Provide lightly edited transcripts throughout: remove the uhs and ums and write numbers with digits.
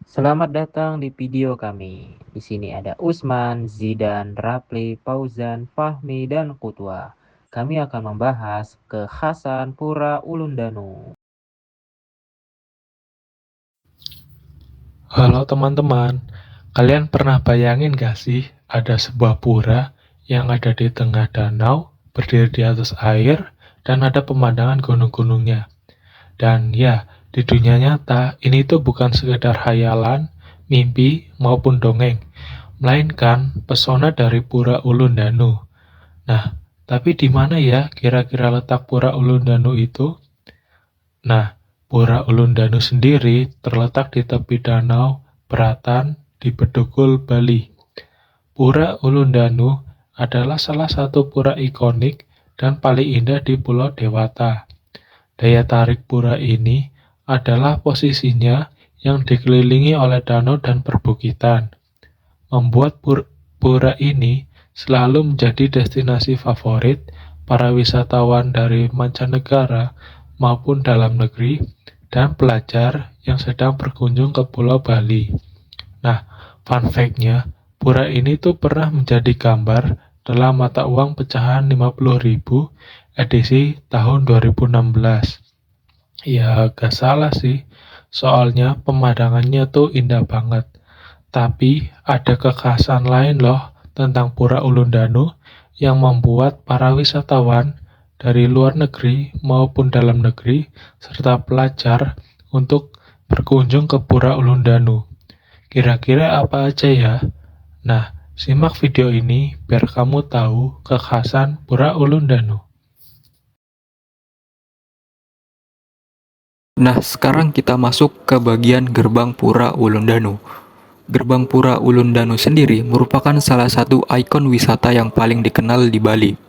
Selamat datang di video kami. Di sini ada Usman, Zidan, Rapli, Fauzan, Fahmi, dan Kutwa. Kami akan membahas kekhasan Pura Ulun Danu. Halo teman-teman, kalian pernah bayangin gak sih ada sebuah pura yang ada di tengah danau, berdiri di atas air, dan ada pemandangan gunung-gunungnya. Dan ya, di dunia nyata, ini tuh bukan sekedar hayalan, mimpi, maupun dongeng, melainkan pesona dari Pura Ulundanu. Nah, tapi di mana ya kira-kira letak Pura Ulundanu itu? Nah, Pura Ulundanu sendiri terletak di tepi Danau Beratan di Bedugul, Bali. Pura Ulundanu adalah salah satu pura ikonik dan paling indah di Pulau Dewata. Daya tarik pura ini adalah posisinya yang dikelilingi oleh danau dan perbukitan, membuat pura ini selalu menjadi destinasi favorit para wisatawan dari mancanegara maupun dalam negeri dan pelajar yang sedang berkunjung ke Pulau Bali. Nah, fun fact-nya, pura ini tuh pernah menjadi gambar dalam mata uang pecahan 50.000 edisi tahun 2016. Ya, gak salah sih, soalnya pemandangannya tuh indah banget. Tapi ada kekhasan lain loh tentang Pura Ulundanu yang membuat para wisatawan dari luar negeri maupun dalam negeri serta pelajar untuk berkunjung ke Pura Ulundanu. Kira-kira apa aja ya? Nah, simak video ini biar kamu tahu kekhasan Pura Ulundanu. Nah, sekarang kita masuk ke bagian Gerbang Pura Ulundanu. Gerbang Pura Ulundanu sendiri merupakan salah satu ikon wisata yang paling dikenal di Bali.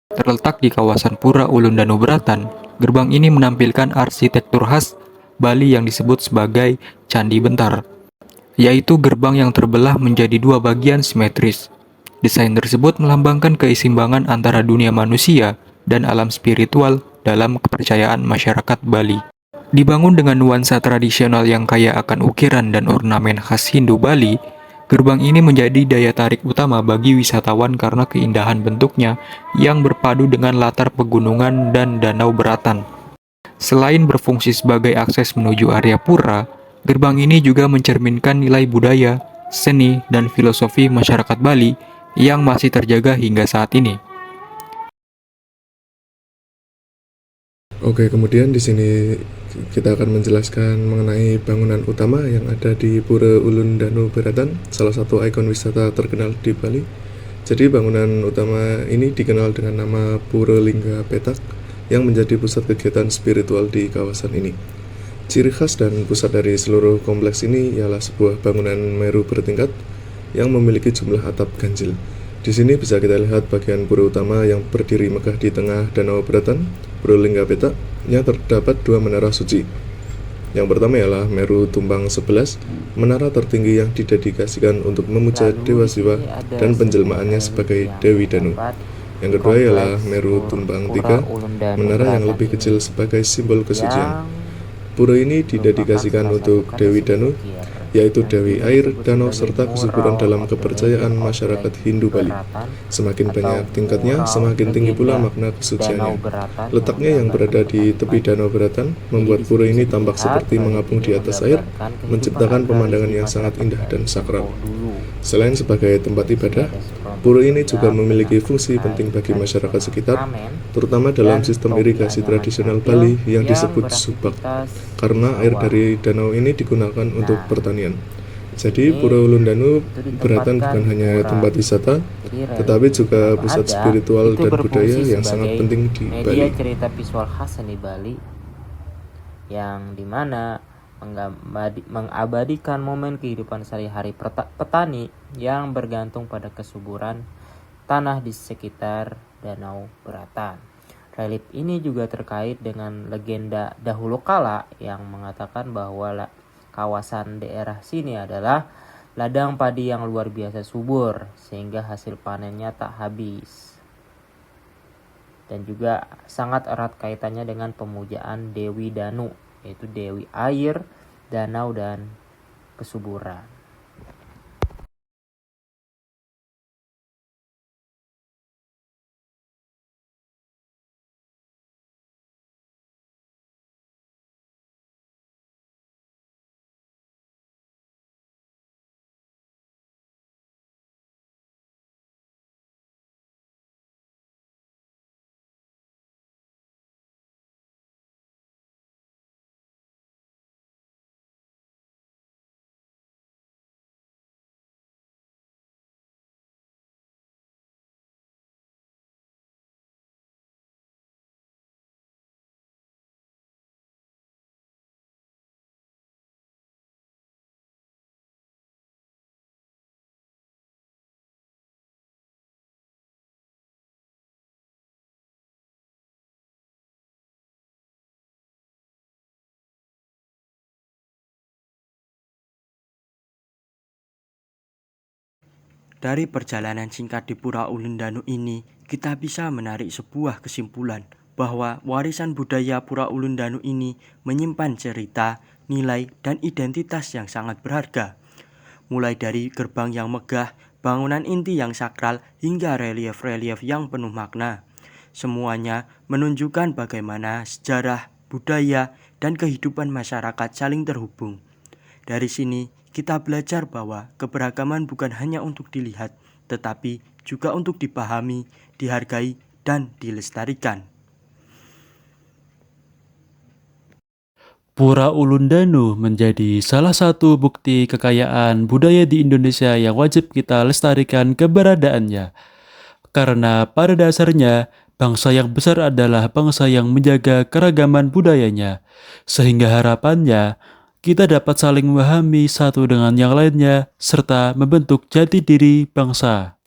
Terletak di kawasan Pura Ulundanu Beratan, gerbang ini menampilkan arsitektur khas Bali yang disebut sebagai Candi Bentar, yaitu gerbang yang terbelah menjadi dua bagian simetris. Desain tersebut melambangkan keseimbangan antara dunia manusia dan alam spiritual dalam kepercayaan masyarakat Bali. Dibangun dengan nuansa tradisional yang kaya akan ukiran dan ornamen khas Hindu Bali, gerbang ini menjadi daya tarik utama bagi wisatawan karena keindahan bentuknya yang berpadu dengan latar pegunungan dan danau beratan. Selain berfungsi sebagai akses menuju area pura, gerbang ini juga mencerminkan nilai budaya, seni, dan filosofi masyarakat Bali yang masih terjaga hingga saat ini. Oke, kemudian di sini kita akan menjelaskan mengenai bangunan utama yang ada di Pura Ulundanu Beratan, salah satu ikon wisata terkenal di Bali. Jadi bangunan utama ini dikenal dengan nama Pura Lingga Petak yang menjadi pusat kegiatan spiritual di kawasan ini. Ciri khas dan pusat dari seluruh kompleks ini ialah sebuah bangunan meru bertingkat yang memiliki jumlah atap ganjil. Di sini bisa kita lihat bagian pura utama yang berdiri megah di tengah Danau Beratan, Pura Lingga Petak, yang terdapat dua menara suci. Yang pertama ialah Meru Tumbang 11, menara tertinggi yang didedikasikan untuk memuja Dewa Siwa dan penjelmaannya sebagai Dewi Danu. Yang kedua ialah Meru Tumbang 3, menara yang lebih kecil sebagai simbol kesucian. Pura ini didedikasikan untuk Dewi Danu, yaitu Dewi Air, Danau, serta kesuburan dalam kepercayaan masyarakat Hindu Bali. Semakin banyak tingkatnya, semakin tinggi pula makna kesuciannya. Letaknya yang berada di tepi Danau Beratan membuat pura ini tampak seperti mengapung di atas air, menciptakan pemandangan yang sangat indah dan sakral. Selain sebagai tempat ibadah, pura ini juga memiliki fungsi penting bagi masyarakat sekitar, terutama dalam sistem irigasi tradisional Bali yang disebut subak, karena air dari danau ini digunakan untuk pertanian. Jadi Pura Ulundanu Beratan bukan hanya tempat wisata, tetapi juga pusat spiritual dan budaya yang sangat penting di Bali. Media cerita visual khas seni Bali yang dimana mengabadikan momen kehidupan sehari-hari petani yang bergantung pada kesuburan tanah di sekitar Danau Beratan. Relief ini juga terkait dengan legenda dahulu kala yang mengatakan bahwa kawasan daerah sini adalah ladang padi yang luar biasa subur sehingga hasil panennya tak habis. Dan juga sangat erat kaitannya dengan pemujaan Dewi Danu, yaitu Dewi Air, Danau, dan kesuburan. Dari perjalanan singkat di Pura Ulun Danu ini, kita bisa menarik sebuah kesimpulan bahwa warisan budaya Pura Ulun Danu ini menyimpan cerita, nilai, dan identitas yang sangat berharga. Mulai dari gerbang yang megah, bangunan inti yang sakral, hingga relief-relief yang penuh makna. Semuanya menunjukkan bagaimana sejarah, budaya, dan kehidupan masyarakat saling terhubung. Dari sini, kita belajar bahwa keberagaman bukan hanya untuk dilihat, tetapi juga untuk dipahami, dihargai, dan dilestarikan. Pura Ulun Danu menjadi salah satu bukti kekayaan budaya di Indonesia yang wajib kita lestarikan keberadaannya. Karena pada dasarnya, bangsa yang besar adalah bangsa yang menjaga keragaman budayanya, sehingga harapannya kita dapat saling memahami satu dengan yang lainnya serta membentuk jati diri bangsa.